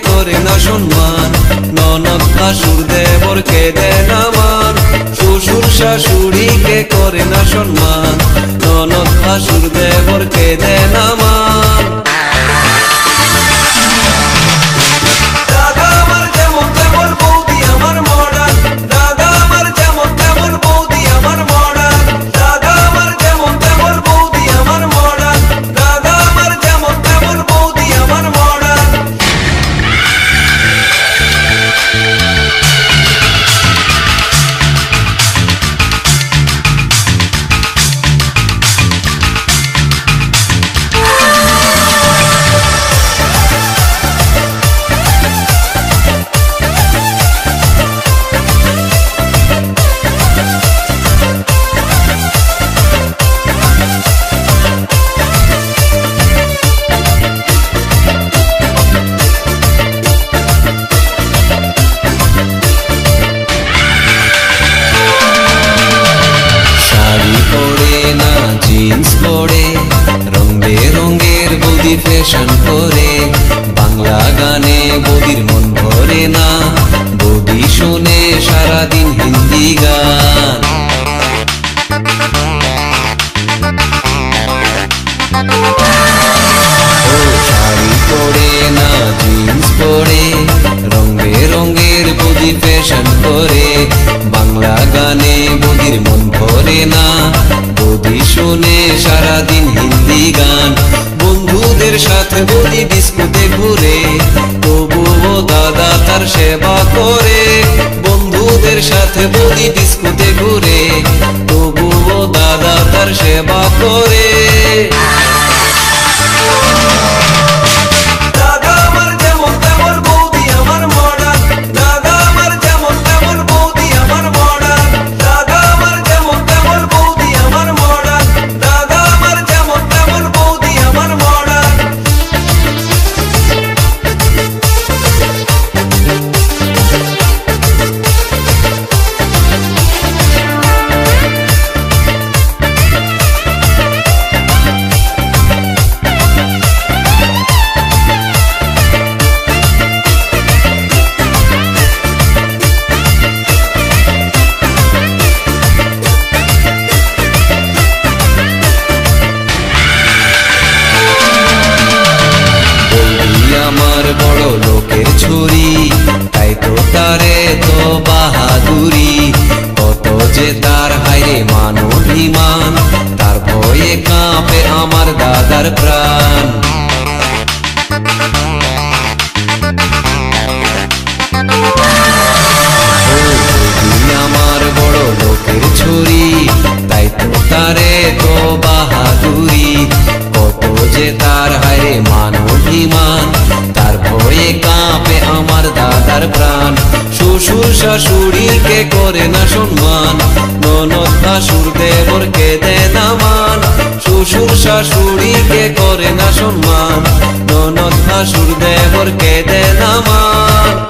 করে না সম্মান, ননদ ভাসুর দেবরকে দেয় না মান। শ্বশুর শাশুড়িকে করে না সম্মান, ননদ ভাসুর দেবরকে দেয় না মান। জিন্স পরে রং বেরঙের বৌদি ফ্যাশন করে, বাংলা গানে বৌদির মন ভরে না, বৌদি শোনে সারাদিন হিন্দি গান। শাড়ি পরে না জিন্স পরে রং বেরঙের বৌদি ফ্যাশন করে, বাংলা গানে বৌদির মন ভরে না, বৌদি শোনে সারাদিন হিন্দি গান। বন্ধুদের সাথে বৌদি ডিস্কোতে ঘুরে, তবুও দাদা তার সেবা করে। বন্ধুদের সাথে বৌদি ডিস্কোতে ঘুরে, তবুও দাদা তার সেবা করে। আমার বড় লোকের ছুরি, তাই তো তারে তো বাহাদুরি, কত যে তার হাইরে মান অভিমান, তার ভয়ে কাঁপে আমার দাদার প্রাণ। আমার বড় লোকের ছুরি, তাই তো তারে তো বাহাদুরি, কত যে তার হাইরে মান অভিমান, তার ভয়ে কাঁপে আমার দাদার প্রাণ। শ্বশুর শাশুড়িকে করে না সম্মান, ননদ ভাসুর দেবরকে দেয় না মান। শ্বশুর শাশুড়িকে করে না সম্মান, ননদ ভাসুর দেবরকে দেয় না মান।